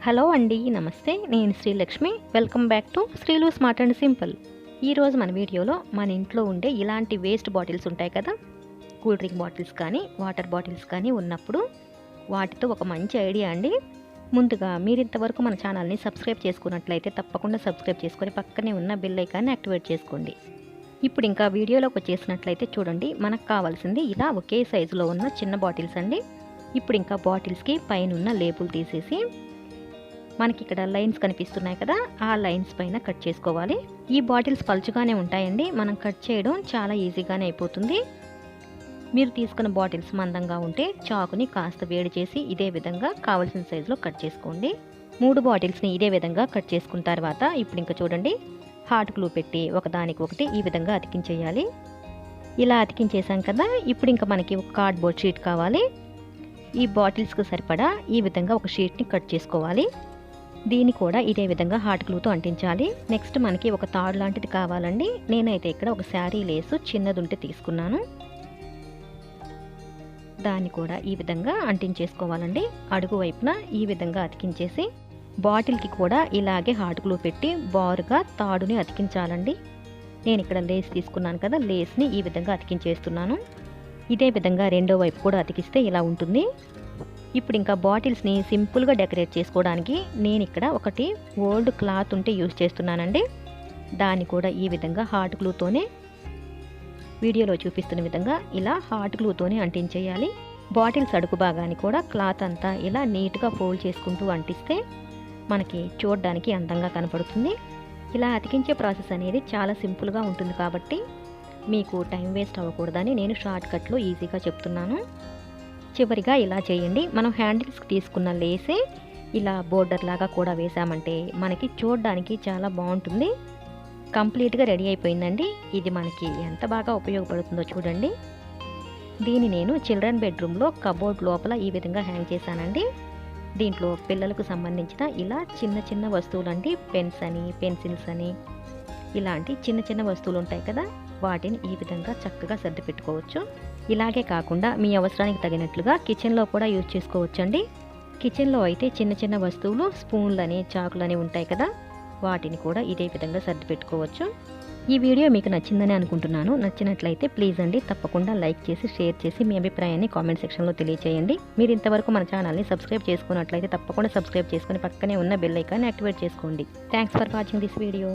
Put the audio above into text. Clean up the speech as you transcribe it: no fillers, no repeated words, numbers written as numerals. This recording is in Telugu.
హలో అండి, నమస్తే. నేను Srilakshmi. Welcome back to Sreelu smart and simple. ఈరోజు మన వీడియోలో మన ఇంట్లో ఉండే ఇలాంటి వేస్ట్ బాటిల్స్ ఉంటాయి కదా, కూల్ డ్రింక్ బాటిల్స్ కానీ వాటర్ బాటిల్స్ కానీ ఉన్నప్పుడు వాటితో ఒక మంచి ఐడియా అండి. ముందుగా మీరు ఇంతవరకు మన ఛానల్ని సబ్స్క్రైబ్ చేసుకున్నట్లయితే తప్పకుండా సబ్స్క్రైబ్ చేసుకొని పక్కనే ఉన్న బెల్ ఐకాన్ని యాక్టివేట్ చేసుకోండి. ఇప్పుడు ఇంకా వీడియోలోకి వచ్చేసినట్లయితే చూడండి, మనకు కావాల్సింది ఇలా ఒకే సైజులో ఉన్న చిన్న బాటిల్స్ అండి. ఇప్పుడు ఇంకా బాటిల్స్కి పైన ఉన్న లేబుల్ తీసేసి మనకి ఇక్కడ లైన్స్ కనిపిస్తున్నాయి కదా, ఆ లైన్స్ పైన కట్ చేసుకోవాలి. ఈ బాటిల్స్ పలుచుగానే ఉంటాయండి, మనం కట్ చేయడం చాలా ఈజీగానే అయిపోతుంది. మీరు తీసుకున్న బాటిల్స్ మందంగా ఉంటే చాకుని కాస్త వేడి చేసి ఇదే విధంగా కావాల్సిన సైజులో కట్ చేసుకోండి. 3 బాటిల్స్ని ఇదే విధంగా కట్ చేసుకున్న తర్వాత ఇప్పుడు ఇంకా చూడండి, హాట్ గ్లూ పెట్టి ఒకదానికి ఒకటి ఈ విధంగా అతికించేయాలి. ఇలా అతికించేసాం కదా, ఇప్పుడు ఇంకా మనకి ఒక కార్డ్బోర్డ్ షీట్ కావాలి. ఈ బాటిల్స్కి సరిపడా ఈ విధంగా ఒక షీట్ని కట్ చేసుకోవాలి. దీన్ని కూడా ఇదే విధంగా హాట్ గ్లూతో అంటించాలి. నెక్స్ట్ మనకి ఒక తాడు లాంటిది కావాలండి. నేనైతే ఇక్కడ ఒక శారీ లేసు చిన్నది ఉంటే తీసుకున్నాను. దాన్ని కూడా ఈ విధంగా అంటించేసుకోవాలండి. అడుగు వైపున ఈ విధంగా అతికించేసి బాటిల్కి కూడా ఇలాగే హాట్ గ్లూ పెట్టి బారుగా తాడుని అతికించాలండి. నేను ఇక్కడ లేస్ తీసుకున్నాను కదా, లేస్ని ఈ విధంగా అతికించేస్తున్నాను. ఇదే విధంగా రెండో వైపు కూడా అతికిస్తే ఇలా ఉంటుంది. ఇప్పుడు ఇంకా బాటిల్స్ని సింపుల్గా డెకరేట్ చేసుకోవడానికి నేను ఇక్కడ ఒకటి ఓల్డ్ క్లాత్ ఉంటే యూజ్ చేస్తున్నానండి. దాన్ని కూడా ఈ విధంగా హాట్ గ్లూతోనే వీడియోలో చూపిస్తున్న విధంగా ఇలా హాట్ గ్లూతోనే అంటించేయాలి. బాటిల్స్ అడుగు భాగాన్ని కూడా క్లాత్ అంతా ఇలా నీట్గా ఫోల్డ్ చేసుకుంటూ అంటిస్తే మనకి చూడడానికి అందంగా కనపడుతుంది. ఇలా అతికించే ప్రాసెస్ అనేది చాలా సింపుల్గా ఉంటుంది కాబట్టి మీకు టైం వేస్ట్ అవ్వకూడదని నేను షార్ట్ కట్లో ఈజీగా చెప్తున్నాను. చివరిగా ఇలా చేయండి. మనం హ్యాండిల్స్కి తీసుకున్న లేసే ఇలా బోర్డర్ లాగా కూడా వేసామంటే మనకి చూడడానికి చాలా బాగుంటుంది. కంప్లీట్గా రెడీ అయిపోయిందండి. ఇది మనకి ఎంత బాగా ఉపయోగపడుతుందో చూడండి. దీన్ని నేను చిల్డ్రన్ బెడ్రూమ్లో కబోర్డ్ లోపల ఈ విధంగా హ్యాంగ్ చేశానండి. దీంట్లో పిల్లలకు సంబంధించిన ఇలా చిన్న చిన్న వస్తువులు అండి, పెన్స్ అని పెన్సిల్స్ అని ఇలాంటి చిన్న చిన్న వస్తువులు ఉంటాయి కదా, వాటిని ఈ విధంగా చక్కగా సర్ది పెట్టుకోవచ్చు. ఇలాగే కాకుండా మీ అవసరానికి తగినట్లుగా కిచెన్లో కూడా యూజ్ చేసుకోవచ్చండి. కిచెన్లో అయితే చిన్న చిన్న వస్తువులు స్పూన్లని చాకులని ఉంటాయి కదా, వాటిని కూడా ఇదే విధంగా సర్ది పెట్టుకోవచ్చు. ఈ వీడియో మీకు నచ్చిందని అనుకుంటున్నాను. నచ్చినట్లయితే ప్లీజ్ అండి తప్పకుండా లైక్ చేసి షేర్ చేసి మీ అభిప్రాయాన్ని కామెంట్ సెక్షన్లో తెలియచేయండి. మీరు ఇంతవరకు మన ఛానల్ని సబ్స్క్రైబ్ చేసుకున్నట్లయితే తప్పకుండా సబ్స్క్రైబ్ చేసుకుని పక్కనే ఉన్న బెల్ ఐకాన్ యాక్టివేట్ చేసుకోండి. Thanks for watching this video.